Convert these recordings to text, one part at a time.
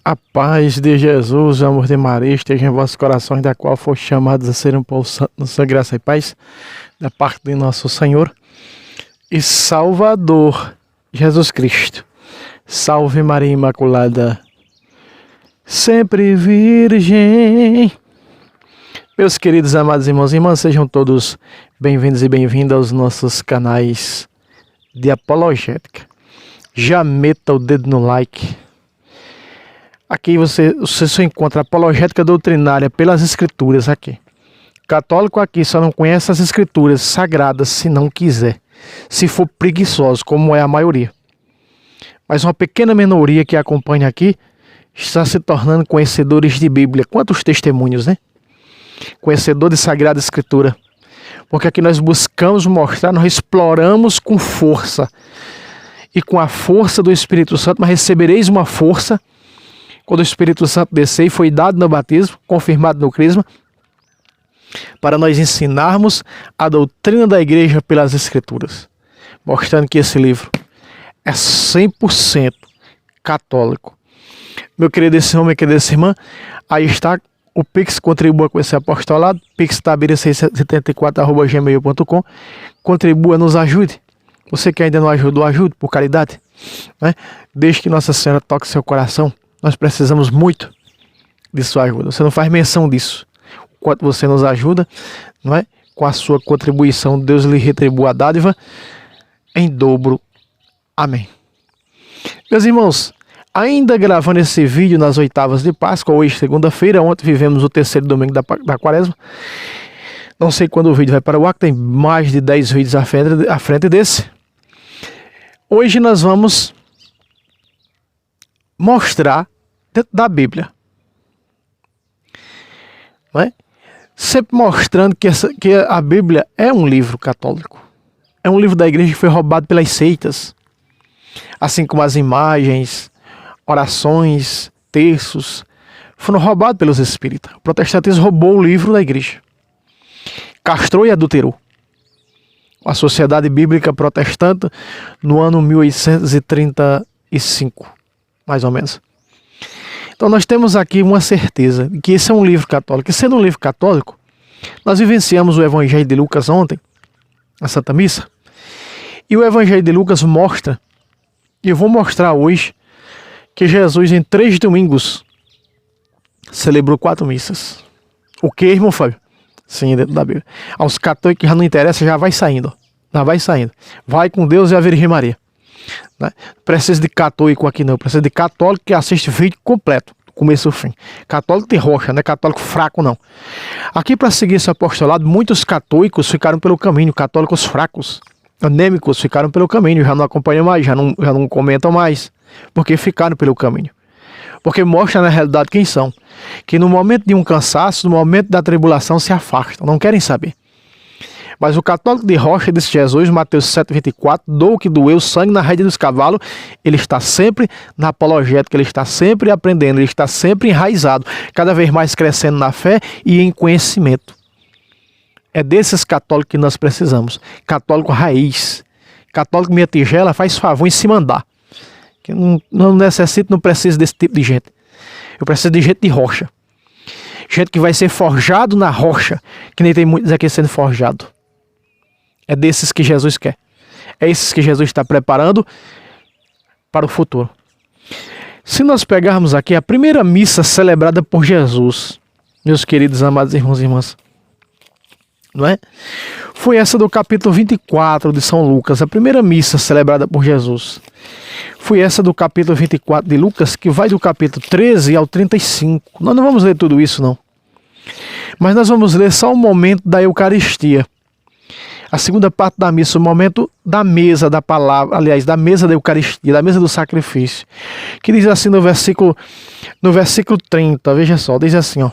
A paz de Jesus, o amor de Maria, esteja em vossos corações, da qual for chamados a ser um povo santo, na sua graça e paz, da parte de nosso Senhor e Salvador, Jesus Cristo. Salve Maria Imaculada, sempre Virgem. Meus queridos amados irmãos e irmãs, sejam todos bem-vindos e bem-vindas aos nossos canais de apologética. Já meta o dedo no like. Aqui você só encontra apologética doutrinária pelas escrituras aqui. Católico aqui só não conhece as escrituras sagradas se não quiser. Se for preguiçoso, como é a maioria. Mas uma pequena minoria que acompanha aqui está se tornando conhecedores de Bíblia. Quantos testemunhos, né? Conhecedor de Sagrada Escritura. Porque aqui nós buscamos mostrar, nós exploramos com força. E com a força do Espírito Santo, mas recebereis uma força quando o Espírito Santo descer, e foi dado no batismo, confirmado no crisma, para nós ensinarmos a doutrina da igreja pelas Escrituras, mostrando que esse livro é 100% católico. Meu querido irmão, minha querida irmã, aí está o Pix, contribua com esse apostolado, pixtabira674@gmail.com, contribua, nos ajude. Você que ainda não ajudou, ajude por caridade, né? Desde que Nossa Senhora toque seu coração. Nós precisamos muito de sua ajuda. Você não faz menção disso. O quanto você nos ajuda, não é? Com a sua contribuição, Deus lhe retribua a dádiva em dobro. Amém. Meus irmãos, ainda gravando esse vídeo nas oitavas de Páscoa, hoje segunda-feira, ontem vivemos o terceiro domingo da Quaresma. Não sei quando o vídeo vai para o ar, tem mais de 10 vídeos à frente desse. Hoje nós vamos mostrar dentro da Bíblia, não é? Sempre mostrando que a Bíblia é um livro católico, é um livro da igreja que foi roubado pelas seitas, assim como as imagens, orações, textos foram roubados pelos espíritas. O protestantismo roubou o livro da igreja, castrou e adulterou a Sociedade Bíblica Protestante no ano 1835, mais ou menos. Então nós temos aqui uma certeza de que esse é um livro católico. E sendo um livro católico, nós vivenciamos o Evangelho de Lucas ontem, na Santa Missa. E o Evangelho de Lucas mostra, e eu vou mostrar hoje, que Jesus em 3 domingos celebrou 4 missas. O que, irmão Fábio? Sim, dentro da Bíblia. Aos católicos que já não interessa, já vai saindo. Já vai saindo. Vai com Deus e a Virgem Maria. Não precisa de católico aqui não, precisa de católico que assiste o vídeo completo, do começo ao fim. Católico de rocha, não é católico fraco não. Aqui, para seguir esse apostolado, muitos católicos ficaram pelo caminho, católicos fracos, anêmicos ficaram pelo caminho, já não acompanham mais, já não comentam mais, porque ficaram pelo caminho. Porque mostra na realidade quem são, que no momento de um cansaço, no momento da tribulação se afastam, não querem saber. Mas o católico de rocha, disse Jesus, Mateus 7,24, dou o que doeu, sangue na rede dos cavalos, ele está sempre na apologética, ele está sempre aprendendo, ele está sempre enraizado, cada vez mais crescendo na fé e em conhecimento. É desses católicos que nós precisamos, católico raiz, católico minha tigela, faz favor em se mandar, que não necessito, não preciso desse tipo de gente, eu preciso de gente de rocha, gente que vai ser forjado na rocha, que nem tem muitos aqui sendo forjado. É desses que Jesus quer. É esses que Jesus está preparando para o futuro. Se nós pegarmos aqui a primeira missa celebrada por Jesus, meus queridos amados irmãos e irmãs, não é? Foi essa do capítulo 24 de São Lucas, a primeira missa celebrada por Jesus. Foi essa do capítulo 24 de Lucas, que vai do capítulo 13 ao 35. Nós não vamos ler tudo isso, não. Mas nós vamos ler só o momento da Eucaristia. A segunda parte da missa, o momento da mesa da palavra, aliás, da mesa da Eucaristia, da mesa do sacrifício. Que diz assim no versículo 30, veja só, diz assim, ó.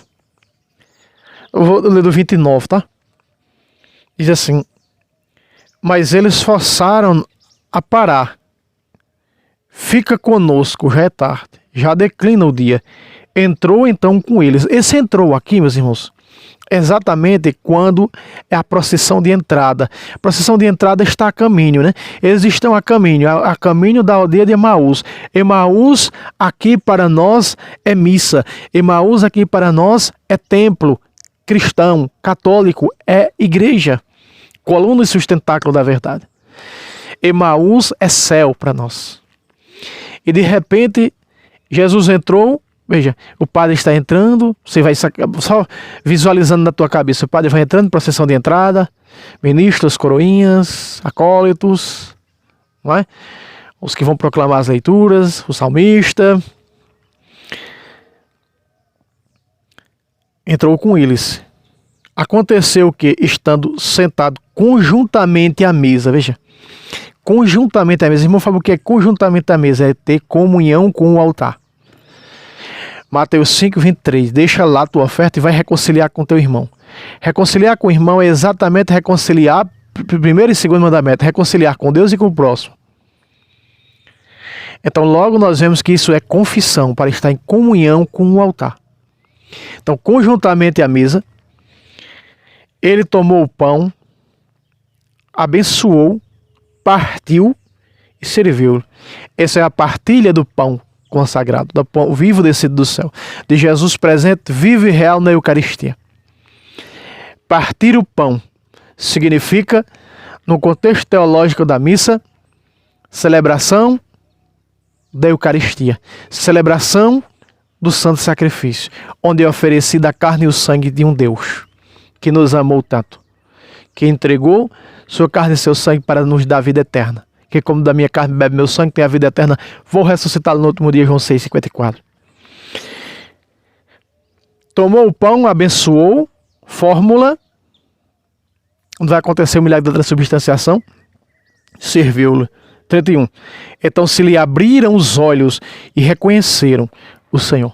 Eu vou ler do 29, tá? Diz assim: mas eles forçaram a parar. Fica conosco, já é tarde, já declina o dia. Entrou então com eles. Esse entrou aqui, meus irmãos, exatamente quando é a procissão de entrada. A procissão de entrada está a caminho, né? Eles estão a caminho da aldeia de Emaús. Emaús aqui para nós é missa. Emaús aqui para nós é templo cristão, católico, é igreja, coluna e sustentáculo da verdade. Emaús é céu para nós. E de repente, Jesus entrou, veja, o padre está entrando, você vai só visualizando na tua cabeça, o padre vai entrando, procissão de entrada, ministros, coroinhas, acólitos, não é? Os que vão proclamar as leituras, o salmista. Entrou com eles. Aconteceu que, estando sentado conjuntamente à mesa, veja, conjuntamente à mesa, irmão, sabe o que é conjuntamente à mesa? É ter comunhão com o altar. Mateus 5:23, deixa lá a tua oferta e vai reconciliar com teu irmão. Reconciliar com o irmão é exatamente reconciliar, primeiro e segundo mandamento, reconciliar com Deus e com o próximo. Então logo nós vemos que isso é confissão, para estar em comunhão com o altar. Então conjuntamente à mesa, ele tomou o pão, abençoou, partiu e serviu. Essa é a partilha do pão consagrado, do pão vivo descido do céu, de Jesus presente, vivo e real na Eucaristia. Partir o pão significa, no contexto teológico da missa, celebração da Eucaristia, celebração do Santo Sacrifício, onde é oferecida a carne e o sangue de um Deus que nos amou tanto, que entregou sua carne e seu sangue para nos dar vida eterna. Que como da minha carne bebe meu sangue, tem a vida eterna, vou ressuscitá-lo no último dia, João 6,54. Tomou o pão, abençoou, fórmula, onde vai acontecer o milagre da transubstanciação, serviu-lo. 31. Então se lhe abriram os olhos e reconheceram o Senhor.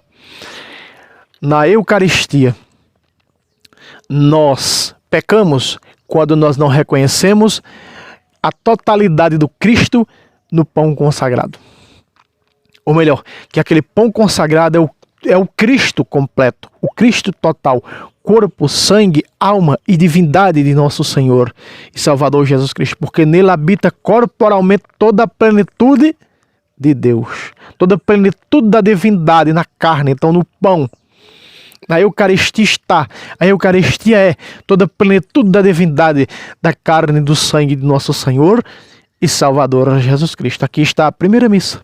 Na Eucaristia, nós pecamos quando nós não reconhecemos a totalidade do Cristo no pão consagrado. Ou melhor, que aquele pão consagrado é o Cristo completo, o Cristo total, corpo, sangue, alma e divindade de nosso Senhor e Salvador Jesus Cristo, porque nele habita corporalmente toda a plenitude de Deus, toda a plenitude da divindade na carne, então no pão. Na Eucaristia está. A Eucaristia é toda a plenitude da divindade, da carne e do sangue de nosso Senhor e Salvador Jesus Cristo. Aqui está a primeira missa.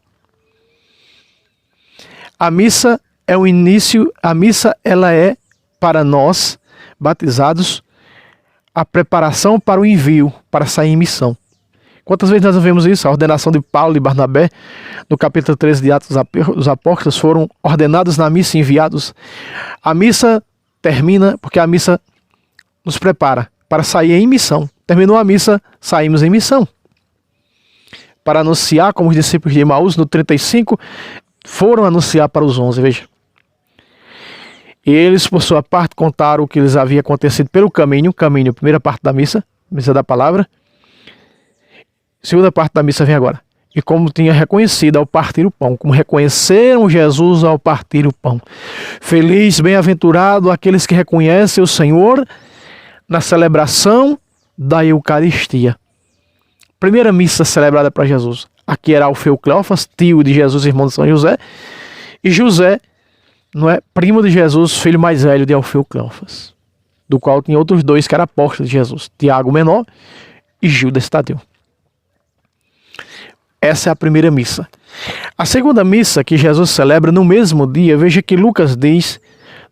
A missa é o início, a missa ela é para nós, batizados, a preparação para o envio, para sair em missão. Quantas vezes nós vemos isso? A ordenação de Paulo e Barnabé, no capítulo 13 de Atos dos Apóstolos, foram ordenados na missa e enviados. A missa termina porque a missa nos prepara para sair em missão. Terminou a missa, saímos em missão. Para anunciar, como os discípulos de Emaús, no 35, foram anunciar para os 11, veja. E eles, por sua parte, contaram o que lhes havia acontecido pelo caminho, primeira parte da missa da palavra. Segunda parte da missa vem agora. E como tinha reconhecido ao partir o pão, como reconheceram Jesus ao partir o pão. Feliz, bem-aventurado aqueles que reconhecem o Senhor na celebração da Eucaristia. Primeira missa celebrada para Jesus. Aqui era Alfeu Cleófas, tio de Jesus, irmão de São José. E José, não é, primo de Jesus, filho mais velho de Alfeu Cleófas, do qual tinha outros dois que eram apóstolos de Jesus, Tiago menor e Judas Tadeu. Essa é a primeira missa. A segunda missa que Jesus celebra no mesmo dia, veja que Lucas diz,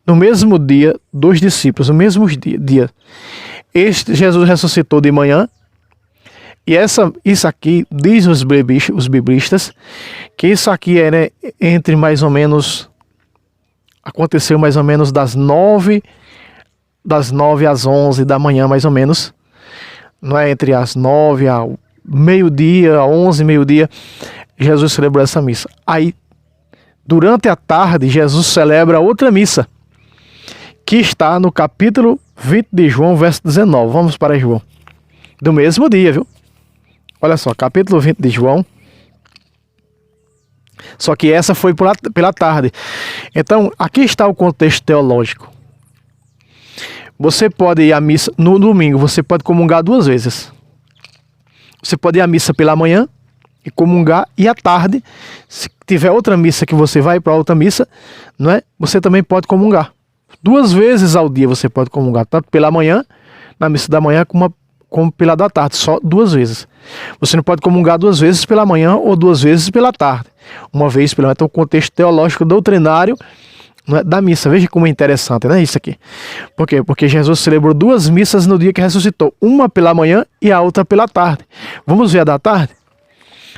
no mesmo dia, dos discípulos, no mesmo dia. Este Jesus ressuscitou de manhã, e isso aqui, diz os biblistas, que isso aqui é, né, entre mais ou menos, aconteceu mais ou menos das 9 às 11 da manhã, mais ou menos, não é, entre as 9 ao meio-dia, 11, meio-dia, Jesus celebrou essa missa. Aí, durante a tarde, Jesus celebra outra missa, que está no capítulo 20 de João, verso 19. Vamos para João. Do mesmo dia, viu? Olha só, capítulo 20 de João. Só que essa foi pela tarde. Então, aqui está o contexto teológico. Você pode ir à missa no domingo, você pode comungar 2 vezes. Você pode ir à missa pela manhã e comungar, e à tarde, se tiver outra missa que você vai para outra missa, não é? Você também pode comungar. 2 vezes ao dia você pode comungar, tanto pela manhã, na missa da manhã, como pela da tarde, só 2 vezes. Você não pode comungar 2 vezes pela manhã ou 2 vezes pela tarde. Uma vez pela manhã. Então, o contexto teológico doutrinário, não é, da missa. Veja como é interessante, né, isso aqui. Por quê? Porque Jesus celebrou 2 missas no dia que ressuscitou. Uma pela manhã e a outra pela tarde. Vamos ver a da tarde?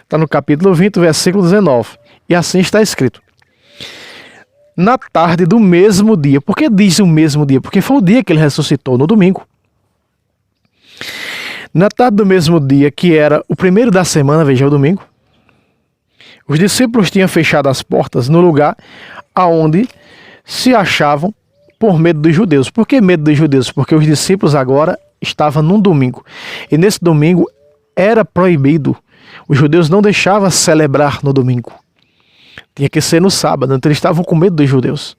Está no capítulo 20, versículo 19. E assim está escrito: na tarde do mesmo dia. Por que diz o mesmo dia? Porque foi o dia que ele ressuscitou, no domingo. Na tarde do mesmo dia, que era o primeiro da semana, veja, o domingo, os discípulos tinham fechado as portas no lugar aonde se achavam por medo dos judeus. Por que medo dos judeus? Porque os discípulos agora estavam num domingo. E nesse domingo era proibido. Os judeus não deixavam celebrar no domingo. Tinha que ser no sábado. Então eles estavam com medo dos judeus.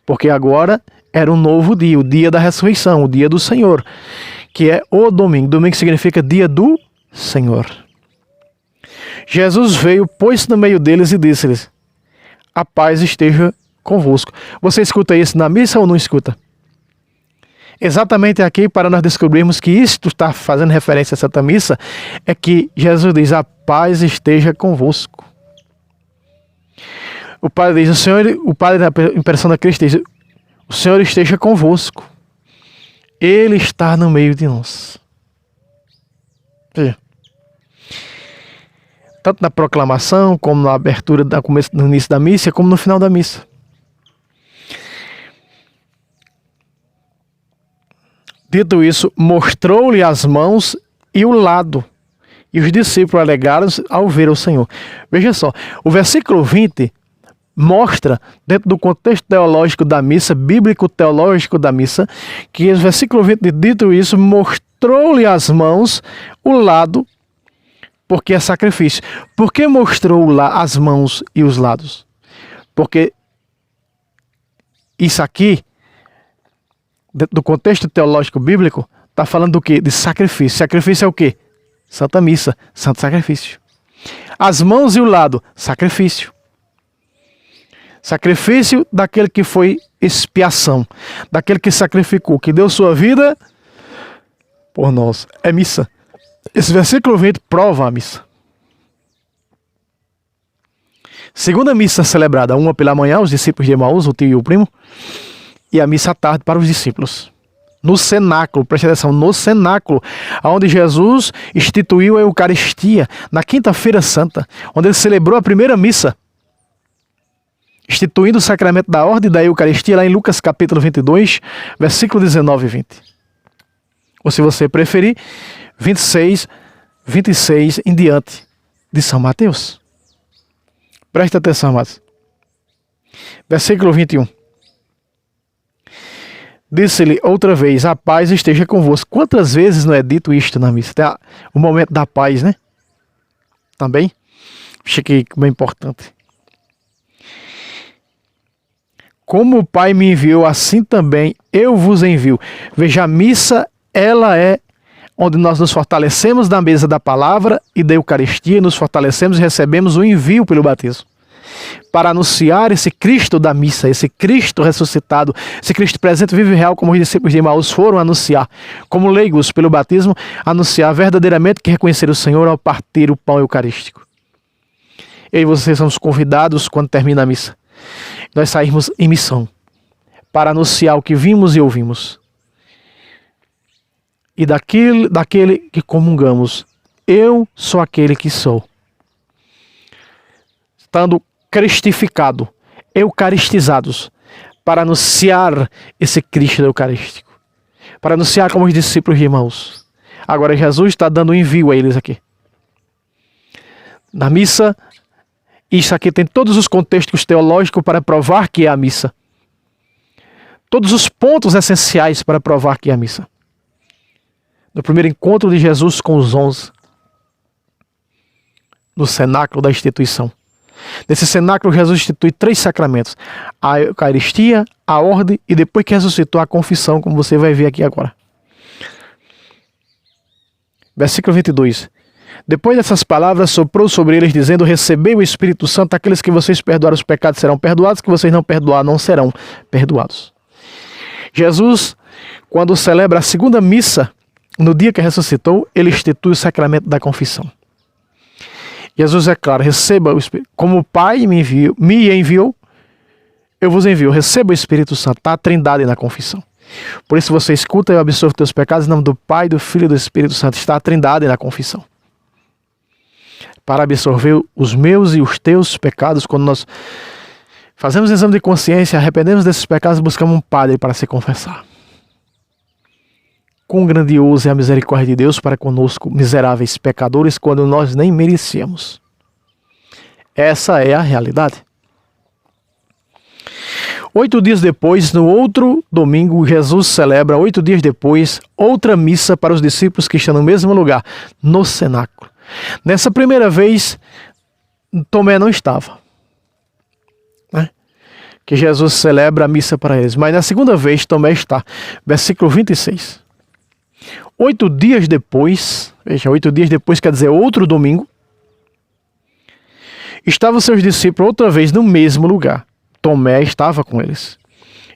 Porque agora era um novo dia, o dia da ressurreição, o dia do Senhor, que é o domingo. Domingo significa dia do Senhor. Jesus veio, pôs-se no meio deles e disse-lhes: a paz esteja convosco. Você escuta isso na missa ou não escuta? Exatamente aqui, para nós descobrirmos que isto está fazendo referência à Santa Missa, é que Jesus diz: a paz esteja convosco. O Padre diz, o Padre, em persona Cristo, diz: o Senhor esteja convosco. Ele está no meio de nós. Veja. Tanto na proclamação, como na abertura, no início da missa, como no final da missa. Dito isso, mostrou-lhe as mãos e o lado. E os discípulos alegraram-se ao ver o Senhor. Veja só, o versículo 20 mostra, dentro do contexto teológico da missa, bíblico-teológico da missa, que o versículo 20, dito isso, mostrou-lhe as mãos, o lado, porque é sacrifício. Por que mostrou lá as mãos e os lados? Porque isso aqui, dentro do contexto teológico bíblico, está falando do quê? De sacrifício. Sacrifício é o quê? Santa Missa, santo sacrifício. As mãos e o lado, sacrifício. Sacrifício daquele que foi expiação, daquele que sacrificou, que deu sua vida por nós. É missa. Esse versículo 20 prova a missa. Segunda missa celebrada, uma pela manhã, os discípulos de Emaús, o tio e o primo, e a missa à tarde para os discípulos. No cenáculo, preste atenção, no cenáculo, onde Jesus instituiu a Eucaristia, na quinta-feira santa, onde ele celebrou a primeira missa, instituindo o sacramento da ordem da Eucaristia, lá em Lucas capítulo 22, versículo 19 e 20. Ou se você preferir, 26 em diante de São Mateus. Preste atenção, amados. Versículo 21. Disse-lhe outra vez: a paz esteja convosco. Quantas vezes não é dito isto na missa? Tem o momento da paz, né? Também. Achei que é bem importante. Como o Pai me enviou, assim também eu vos envio. Veja, a missa, ela é onde nós nos fortalecemos da mesa da palavra e da Eucaristia, nos fortalecemos e recebemos o envio pelo batismo, para anunciar esse Cristo da missa, esse Cristo ressuscitado, esse Cristo presente, vivo e real, como os discípulos de Emaús foram anunciar, como leigos pelo batismo, anunciar verdadeiramente que reconhecer o Senhor ao partir o pão eucarístico. Eu e vocês somos convidados, quando termina a missa, nós saímos em missão, para anunciar o que vimos e ouvimos. E daquele que comungamos, eu sou aquele que sou. Estando cristificado, eucaristizados, para anunciar esse Cristo eucarístico, para anunciar como os discípulos de Emaús. Agora Jesus está dando um envio a eles aqui. Na missa, isso aqui tem todos os contextos teológicos para provar que é a missa. Todos os pontos essenciais para provar que é a missa. No primeiro encontro de Jesus com os 11, no cenáculo da instituição. Nesse cenáculo, Jesus institui 3 sacramentos: a Eucaristia, a ordem e depois que ressuscitou, a confissão, como você vai ver aqui agora. Versículo 22. Depois dessas palavras, soprou sobre eles, dizendo: recebei o Espírito Santo, aqueles que vocês perdoarem os pecados serão perdoados, que vocês não perdoarem não serão perdoados. Jesus, quando celebra a segunda missa, no dia que ressuscitou, ele institui o sacramento da confissão. Jesus é claro: receba o Espírito. Como o Pai me enviou, eu vos envio. Receba o Espírito Santo. Está a trindade na confissão. Por isso você escuta: eu absolvo teus pecados em nome do Pai, do Filho e do Espírito Santo. Está a trindade na confissão. Para absorver os meus e os teus pecados, quando nós fazemos exame de consciência, arrependemos desses pecados, buscamos um padre para se confessar. Quão grandiosa é a misericórdia de Deus para conosco, miseráveis pecadores, quando nós nem merecíamos. Essa é a realidade. 8 dias depois, no outro domingo, Jesus celebra, 8 dias depois, outra missa para os discípulos que estão no mesmo lugar, no cenáculo. Nessa primeira vez, Tomé não estava, né? Que Jesus celebra a missa para eles. Mas na segunda vez, Tomé está. Versículo 26. 8 dias depois, veja, 8 dias depois quer dizer outro domingo, estavam seus discípulos outra vez no mesmo lugar. Tomé estava com eles.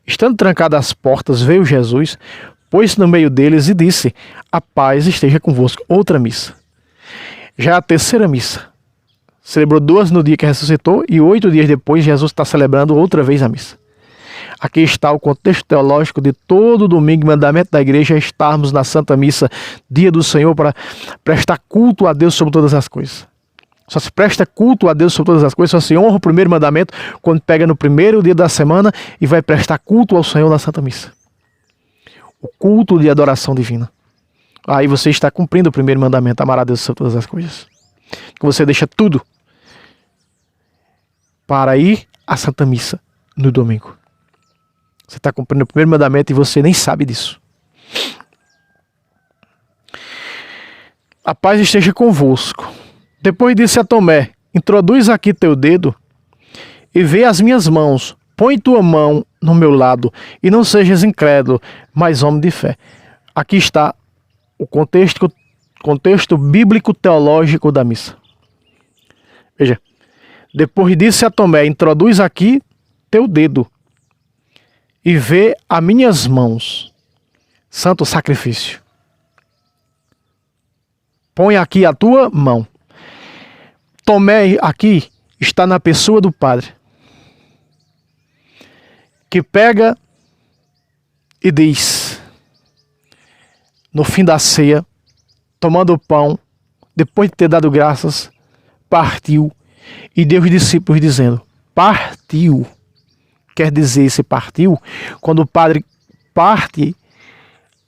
Estando trancadas as portas, veio Jesus, pôs-se no meio deles e disse: a paz esteja convosco. Outra missa. Já é a terceira missa. Celebrou 2 no dia que ressuscitou e 8 dias depois Jesus está celebrando outra vez a missa. Aqui está o contexto teológico de todo domingo, mandamento da igreja, é estarmos na Santa Missa, dia do Senhor, para prestar culto a Deus sobre todas as coisas. Só se presta culto a Deus sobre todas as coisas, só se honra o primeiro mandamento quando pega no primeiro dia da semana e vai prestar culto ao Senhor na Santa Missa. O culto de adoração divina. Aí você está cumprindo o primeiro mandamento: amar a Deus sobre todas as coisas. Que você deixa tudo para ir à Santa Missa no domingo. Você está cumprindo o primeiro mandamento e você nem sabe disso. A paz esteja convosco. Depois disse a Tomé: introduz aqui teu dedo e vê as minhas mãos. Põe tua mão no meu lado e não sejas incrédulo, mas homem de fé. Aqui está o contexto bíblico teológico da missa. Veja, depois disse a Tomé: introduz aqui teu dedo e vê as minhas mãos. Santo sacrifício. Põe aqui a tua mão. Tomé aqui está na pessoa do Padre, que pega e diz, no fim da ceia, tomando o pão, depois de ter dado graças, partiu e deu aos discípulos dizendo: partiu. Quer dizer, esse partiu, quando o Padre parte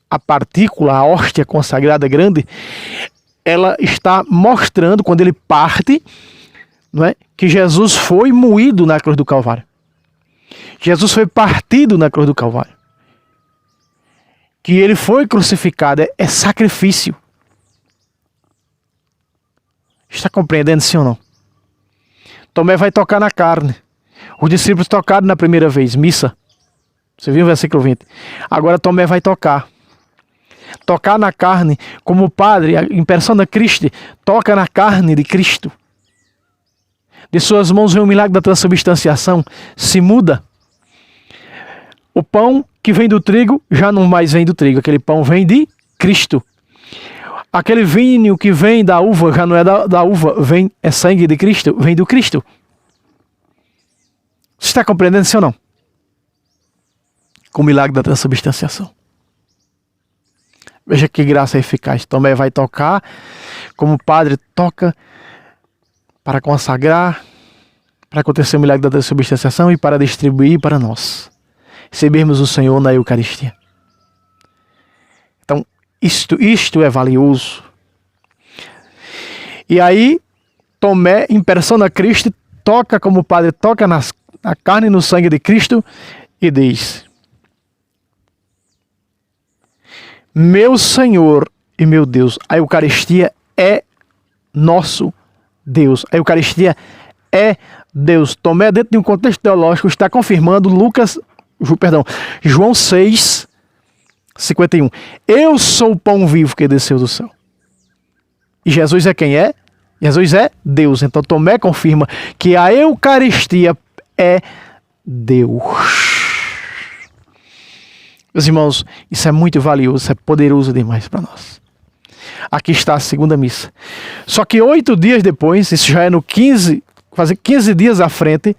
a partícula, a hóstia consagrada grande, ela está mostrando, quando ele parte, não é, que Jesus foi moído na cruz do Calvário. Jesus foi partido na cruz do Calvário. Que ele foi crucificado, é sacrifício. Está compreendendo, sim ou não? Tomé vai tocar na carne. Os discípulos tocaram na primeira vez, missa. Você viu o versículo 20? Agora Tomé vai tocar. Tocar na carne, como o Padre, em persona Christi, toca na carne de Cristo. De suas mãos vem o milagre da transubstanciação, se muda. O pão que vem do trigo já não mais vem do trigo, aquele pão vem de Cristo. Aquele vinho que vem da uva já não é da uva, é sangue de Cristo, vem do Cristo. Você está compreendendo, sim ou não? Com o milagre da transubstanciação. Veja que graça eficaz. Tomé vai tocar, como o Padre toca, para consagrar, para acontecer o milagre da transubstanciação e para distribuir para nós. Recebermos o Senhor na Eucaristia. Então, isto é valioso. E aí, Tomé, em persona Christi, toca como o Padre toca na carne e no sangue de Cristo e diz: meu Senhor e meu Deus. A Eucaristia é nosso Deus. A Eucaristia é Deus. Tomé, dentro de um contexto teológico, está confirmando João 6, 51. Eu sou o pão vivo que desceu do céu. E Jesus é quem é? Jesus é Deus. Então Tomé confirma que a Eucaristia é Deus. Meus irmãos, isso é muito valioso, isso é poderoso demais para nós. Aqui está a segunda missa. Só que 8 dias depois, isso já é no 15, quase 15 dias à frente,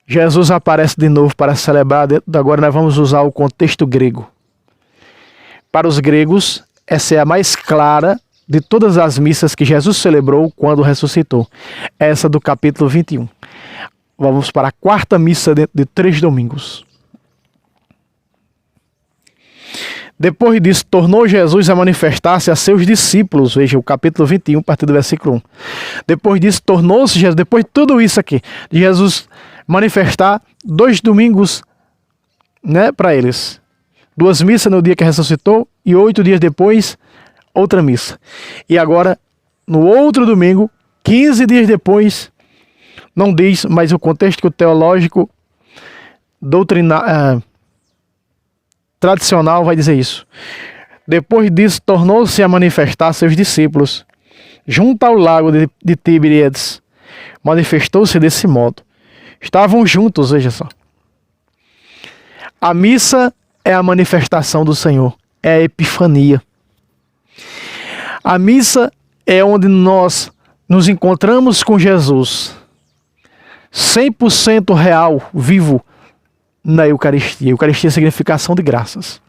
Jesus aparece de novo para celebrar. Agora nós vamos usar o contexto grego. Para os gregos, essa é a mais clara de todas as missas que Jesus celebrou quando ressuscitou. Essa do capítulo 21. Vamos para a quarta missa de 3 domingos. Depois disso, tornou Jesus a manifestar-se a seus discípulos. Veja, o capítulo 21, a partir do versículo 1. Depois disso, tornou-se Jesus, depois de tudo isso aqui, de Jesus manifestar 2 domingos, né, para eles. 2 missas no dia que ressuscitou e 8 dias depois, outra missa. E agora, no outro domingo, 15 dias depois, não diz, mas o contexto teológico, tradicional vai dizer isso. Depois disso, tornou-se a manifestar a seus discípulos, junto ao lago de Tiberíades. Manifestou-se desse modo. Estavam juntos, veja só. A missa é a manifestação do Senhor, é a epifania. A missa é onde nós nos encontramos com Jesus, 100% real, vivo, na Eucaristia. Eucaristia significa ação de graças.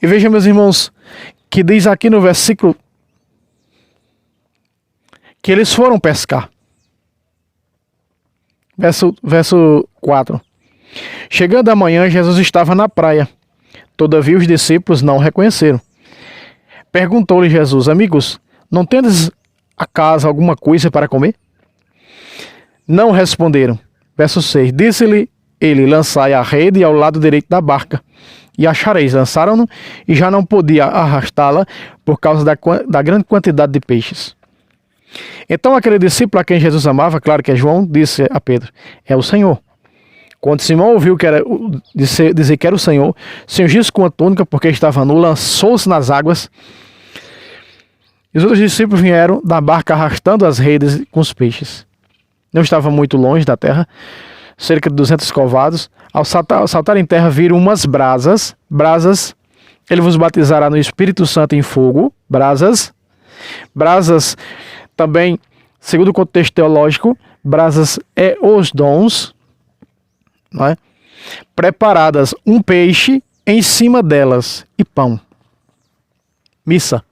E veja, meus irmãos, que diz aqui no versículo que eles foram pescar. Verso 4. Chegando a manhã, Jesus estava na praia. Todavia os discípulos não o reconheceram. Perguntou-lhe Jesus: amigos, não tendes acaso alguma coisa para comer? Não responderam. Verso 6. Disse-lhe ele: lançai a rede ao lado direito da barca, e achareis. Lançaram-no, e já não podia arrastá-la por causa da grande quantidade de peixes. Então aquele discípulo a quem Jesus amava, claro que é João, disse a Pedro: é o Senhor. Quando Simão ouviu dizer que era o Senhor, cingiu-se com a túnica, porque estava nu, lançou-se nas águas. E os outros discípulos vieram da barca arrastando as redes com os peixes. Não estava muito longe da terra, cerca de 200 covados. Ao saltar em terra, viram umas brasas. Brasas, ele vos batizará no Espírito Santo em fogo. Brasas. Brasas, também, segundo o contexto teológico, brasas é os dons, não é? Preparadas um peixe em cima delas e pão. Missa.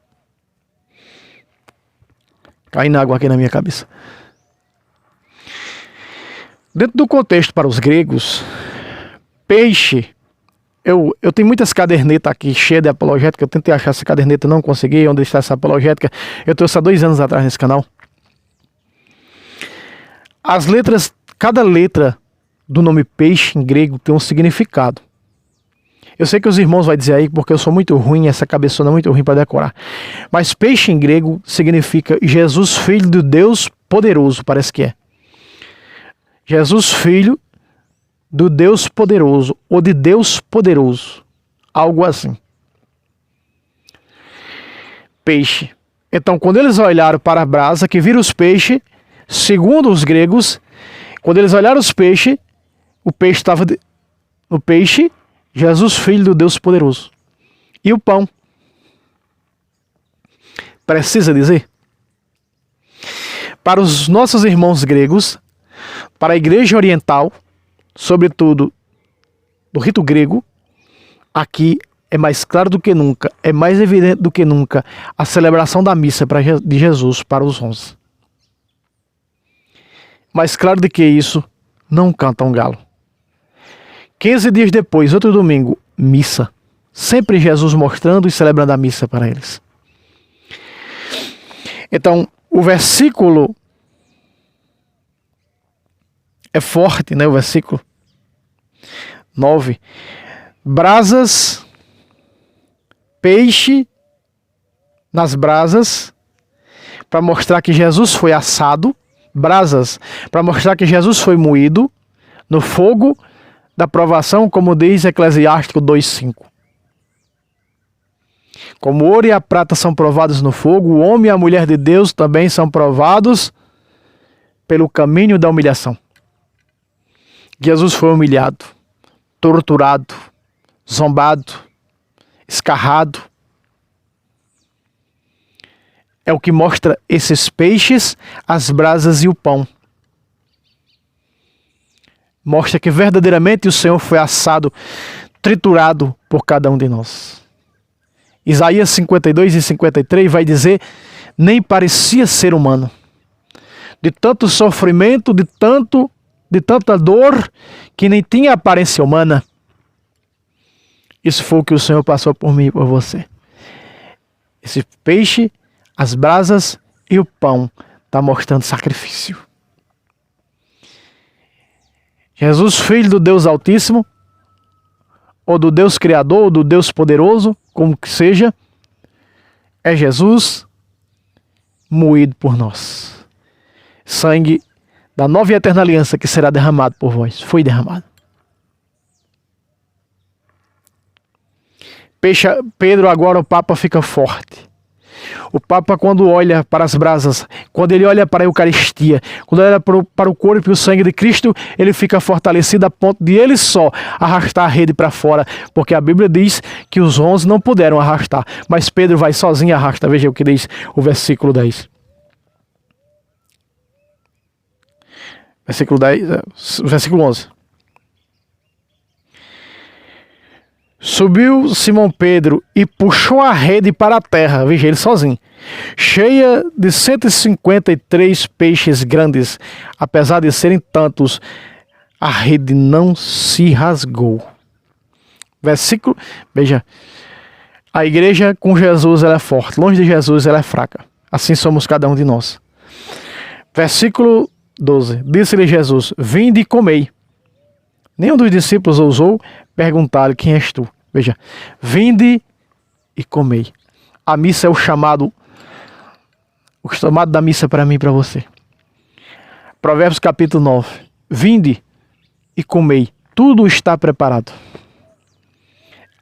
Caindo água aqui na minha cabeça. Dentro do contexto para os gregos, peixe, eu tenho muitas cadernetas aqui cheias de apologética. Eu tentei achar essa caderneta, não consegui. Onde está essa apologética? Eu trouxe há 2 anos atrás nesse canal. As letras, cada letra do nome peixe em grego tem um significado. Eu sei que os irmãos vão dizer aí, porque eu sou muito ruim, essa cabeçona é muito ruim para decorar. Mas peixe em grego significa Jesus, filho do Deus poderoso, parece que é. Jesus, filho do Deus poderoso, ou de Deus poderoso, algo assim. Peixe. Então, quando eles olharam para a brasa, que viram os peixes, segundo os gregos, quando eles olharam os peixes, o peixe estava no peixe, Jesus, filho do Deus poderoso. E o pão? Precisa dizer? Para os nossos irmãos gregos, para a igreja oriental, sobretudo do rito grego, aqui é mais claro do que nunca, é mais evidente do que nunca a celebração da missa de Jesus para os 11. Mais claro do que isso, não canta um galo. 15 dias depois, outro domingo, missa. Sempre Jesus mostrando e celebrando a missa para eles. Então, o versículo é forte, né? O versículo 9. Brasas, peixe nas brasas. para mostrar que Jesus foi assado, brasas para mostrar que Jesus foi moído no fogo da provação, como diz Eclesiástico 2:5. Como o ouro e a prata são provados no fogo, o homem e a mulher de Deus também são provados pelo caminho da humilhação. Jesus foi humilhado, torturado, zombado, escarrado. É o que mostra esses peixes, as brasas e o pão. Mostra que verdadeiramente o Senhor foi assado, triturado por cada um de nós. Isaías 52 e 53 vai dizer: nem parecia ser humano. De tanto sofrimento, de tanta dor, que nem tinha aparência humana. Isso foi o que o Senhor passou por mim e por você. Esse peixe, as brasas e o pão está mostrando sacrifício. Jesus, filho do Deus Altíssimo, ou do Deus Criador, ou do Deus Poderoso, como que seja, é Jesus moído por nós. Sangue da nova e eterna aliança que será derramado por vós. Foi derramado. Pedro, agora o Papa fica forte. O Papa, quando olha para as brasas, quando ele olha para a Eucaristia, quando ele olha para o corpo e o sangue de Cristo, ele fica fortalecido a ponto de ele só arrastar a rede para fora, porque a Bíblia diz que os 11 não puderam arrastar, mas Pedro vai sozinho e arrasta. Veja o que diz o versículo 10. Versículo 11. Subiu Simão Pedro e puxou a rede para a terra, veja ele sozinho, cheia de 153 peixes grandes. Apesar de serem tantos, a rede não se rasgou. Versículo, veja, a igreja com Jesus ela é forte, longe de Jesus ela é fraca. Assim somos cada um de nós. Versículo 12, disse-lhe Jesus: vinde e comei. Nenhum dos discípulos ousou perguntar-lhe: quem és tu? Veja, vinde e comei. A missa é o chamado da missa para mim e para você. Provérbios capítulo 9. Vinde e comei. Tudo está preparado.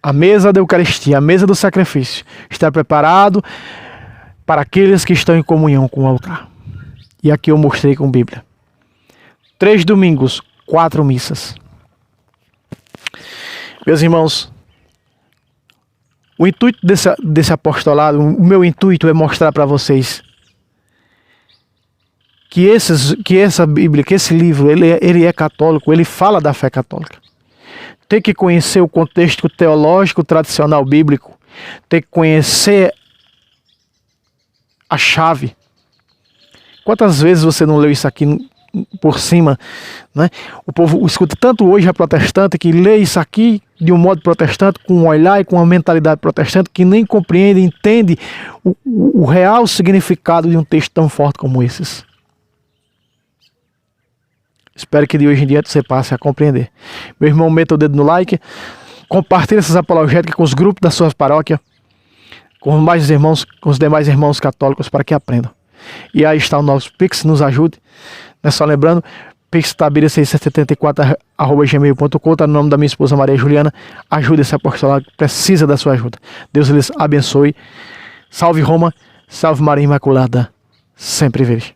A mesa da Eucaristia, a mesa do sacrifício, está preparado para aqueles que estão em comunhão com o altar. E aqui eu mostrei com Bíblia. 3 domingos, 4 missas. Meus irmãos, o intuito desse apostolado, o meu intuito é mostrar para vocês que essa Bíblia, que esse livro, ele é católico, ele fala da fé católica. Tem que conhecer o contexto teológico tradicional bíblico, tem que conhecer a chave. Quantas vezes você não leu isso aqui por cima, né? O povo escuta tanto hoje a protestante que lê isso aqui de um modo protestante, com um olhar e com uma mentalidade protestante, que nem compreende, entende o real significado de um texto tão forte como esses. Espero que de hoje em diante você passe a compreender. Meu irmão, meta o dedo no like, compartilhe essas apologéticas com os grupos da sua paróquia, com os demais irmãos católicos, para que aprendam. E aí está o nosso Pix, nos ajude. Só lembrando, pixtabira674@gmail.com, está no nome da minha esposa Maria Juliana. Ajude esse apostolado que precisa da sua ajuda. Deus lhes abençoe. Salve Roma, salve Maria Imaculada, sempre virgem.